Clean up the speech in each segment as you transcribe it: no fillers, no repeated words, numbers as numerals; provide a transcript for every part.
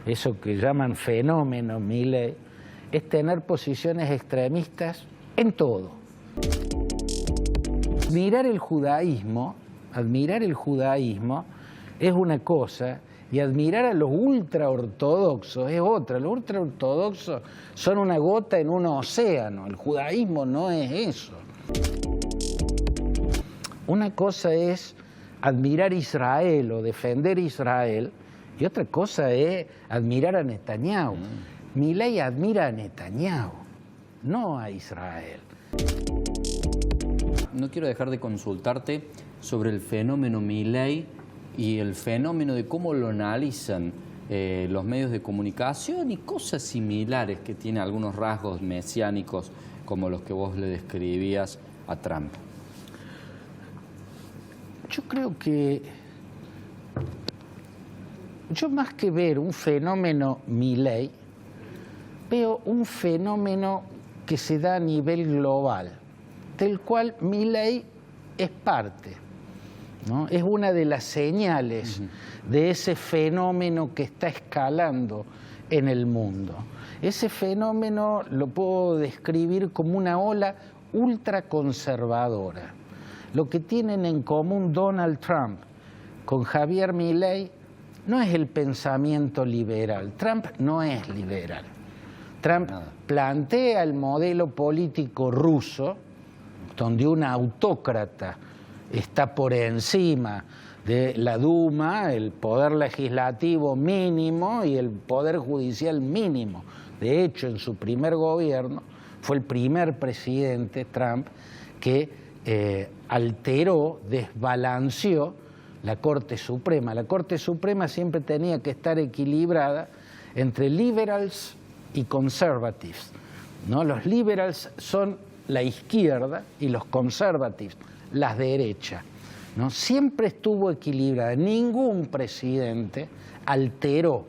eso que llaman fenómeno Milei, es tener posiciones extremistas en todo. Admirar el judaísmo es una cosa, y admirar a los ultraortodoxos es otra. Los ultraortodoxos son una gota en un océano, el judaísmo no es eso. Una cosa es admirar Israel o defender Israel, y otra cosa es admirar a Netanyahu. Milei admira a Netanyahu, no a Israel. No quiero dejar de consultarte sobre el fenómeno Milei y el fenómeno de cómo lo analizan los medios de comunicación y cosas similares que tiene algunos rasgos mesiánicos como los que vos le describías a Trump. Yo creo que, yo más que ver un fenómeno Milei, veo un fenómeno que se da a nivel global, del cual Milei es parte, ¿no? Es una de las señales de ese fenómeno que está escalando en el mundo. Ese fenómeno lo puedo describir como una ola ultraconservadora. Lo que tienen en común Donald Trump con Javier Milei no es el pensamiento liberal. Trump no es liberal. Trump plantea el modelo político ruso, donde un autócrata está por encima de la Duma, el poder legislativo mínimo y el poder judicial mínimo. De hecho, en su primer gobierno fue el primer presidente, Trump, que alteró, desbalanceó la Corte Suprema. La Corte Suprema siempre tenía que estar equilibrada entre liberals y conservatives, ¿no? Los liberals son la izquierda y los conservatives, la derecha, ¿no? Siempre estuvo equilibrada. Ningún presidente alteró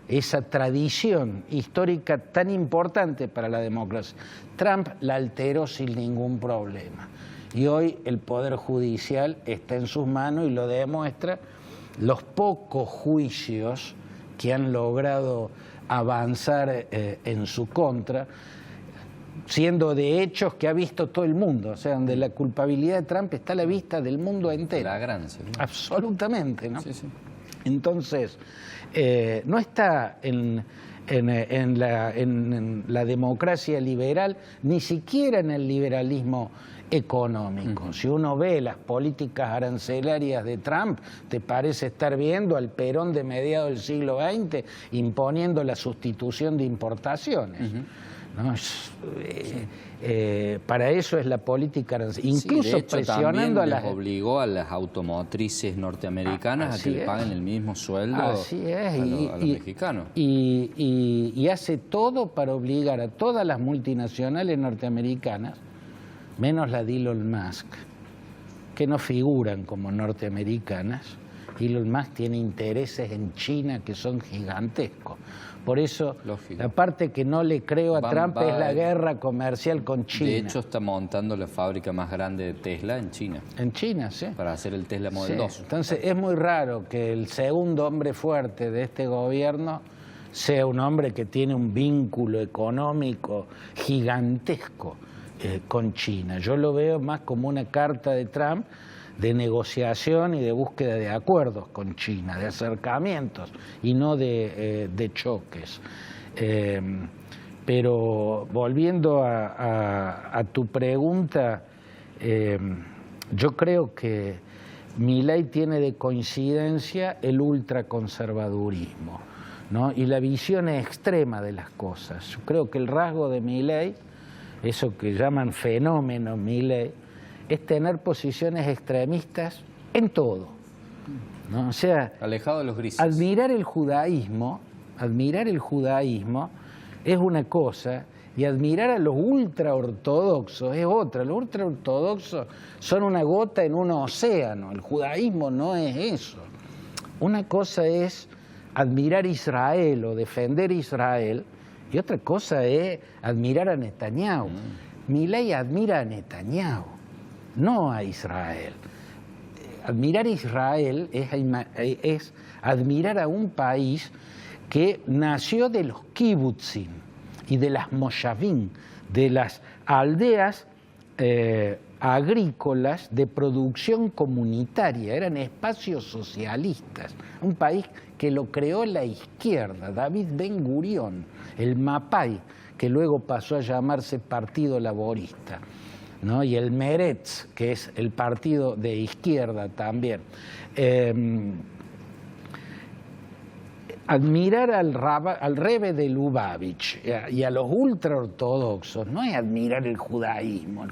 esa tradición histórica tan importante para la democracia. Trump la alteró sin ningún problema. Y hoy el Poder Judicial está en sus manos y lo demuestra los pocos juicios que han logrado avanzar en su contra, siendo de hechos que ha visto todo el mundo, o sea, donde la culpabilidad de Trump está a la vista del mundo entero. La gran, ¿no? Absolutamente, ¿no? Sí, sí. Entonces, no está en la democracia liberal, ni siquiera en el liberalismo económico. Si uno ve las políticas arancelarias de Trump, te parece estar viendo al Perón de mediados del siglo XX imponiendo la sustitución de importaciones. ¿No? Para eso es la política arancelaria. Incluso sí, de hecho, presionando a las... obligó a las automotrices norteamericanas a que le paguen el mismo sueldo a los mexicanos. Y hace todo para obligar a todas las multinacionales norteamericanas, menos la de Elon Musk, que no figuran como norteamericanas. Elon Musk tiene intereses en China que son gigantescos. Por eso, lógico, la parte que no le creo a Trump es la guerra comercial con China. De hecho, está montando la fábrica más grande de Tesla en China. En China, sí. Para hacer el Tesla Model 2. Entonces, es muy raro que el segundo hombre fuerte de este gobierno sea un hombre que tiene un vínculo económico gigantesco con China. Yo lo veo más como una carta de Trump de negociación y de búsqueda de acuerdos con China, de acercamientos y no de choques. Pero volviendo a tu pregunta, yo creo que Milei tiene de coincidencia el ultraconservadurismo, ¿no? Y la visión extrema de las cosas. Yo creo que el rasgo de Milei, eso que llaman fenómeno Milei, es tener posiciones extremistas en todo, ¿no? O sea, alejado de los grises. Admirar el judaísmo es una cosa, y admirar a los ultraortodoxos es otra. Los ultraortodoxos son una gota en un océano, el judaísmo no es eso. Una cosa es admirar Israel o defender Israel, y otra cosa es admirar a Netanyahu. Milei admira a Netanyahu, no a Israel. Admirar a Israel es admirar a un país que nació de los kibutzim y de las moshavim, de las aldeas agrícolas de producción comunitaria, eran espacios socialistas, un país que lo creó la izquierda, David Ben Gurión, el Mapai, que luego pasó a llamarse Partido Laborista, ¿no? Y el Meretz, que es el partido de izquierda también. Admirar al Rebbe de Lubavitch y a los ultraortodoxos no es admirar el judaísmo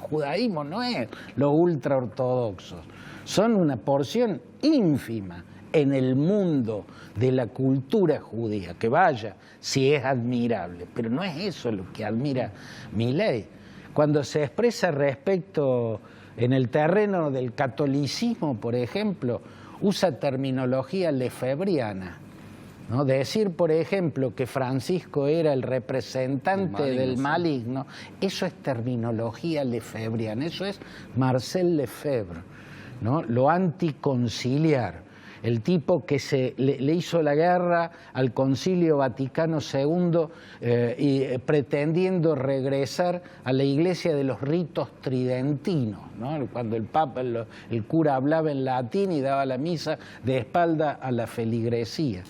no es los ultraortodoxos, son una porción ínfima en el mundo de la cultura judía, que vaya, si es admirable, pero no es eso lo que admira Milei. Cuando se expresa respecto en el terreno del catolicismo, por ejemplo, usa terminología lefebriana, ¿no? Decir, por ejemplo, que Francisco era el representante del maligno, eso es terminología lefebriana, eso es Marcel Lefebvre, ¿no? Lo anticonciliar, el tipo que le hizo la guerra al Concilio Vaticano II y pretendiendo regresar a la iglesia de los ritos tridentinos, ¿no? Cuando el Papa, el cura hablaba en latín y daba la misa de espalda a la feligresía.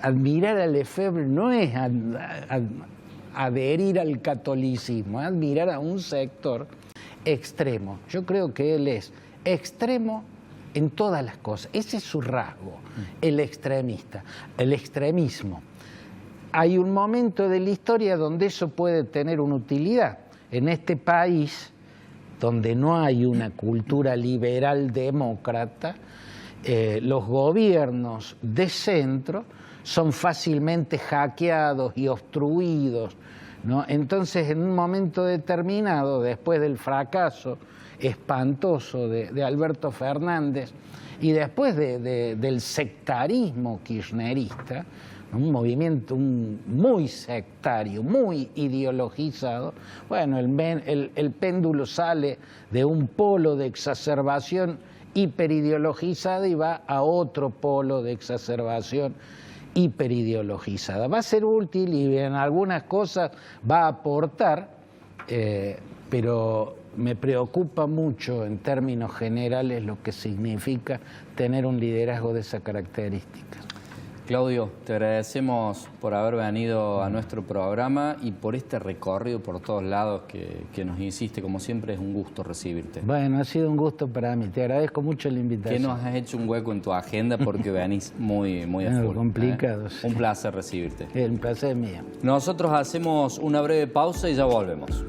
Admirar a Lefebvre no es adherir al catolicismo, es admirar a un sector extremo. Yo creo que él es extremo en todas las cosas. Ese es su rasgo, el extremista, el extremismo. Hay un momento de la historia donde eso puede tener una utilidad. En este país, donde no hay una cultura liberal demócrata, los gobiernos de centro son fácilmente hackeados y obstruidos, ¿no? Entonces, en un momento determinado, después del fracaso espantoso de Alberto Fernández y después del sectarismo kirchnerista, un movimiento muy sectario, muy ideologizado, bueno, el péndulo sale de un polo de exacerbación hiperideologizada y va a otro polo de exacerbación hiperideologizada. Va a ser útil y en algunas cosas va a aportar, pero me preocupa mucho en términos generales lo que significa tener un liderazgo de esa característica. Claudio, te agradecemos por haber venido a nuestro programa y por este recorrido por todos lados que nos hiciste. Como siempre, es un gusto recibirte. Bueno, ha sido un gusto para mí. Te agradezco mucho la invitación. Que nos has hecho un hueco en tu agenda porque venís muy a full. Complicado. Sí. Un placer recibirte. El placer es mío. Nosotros hacemos una breve pausa y ya volvemos.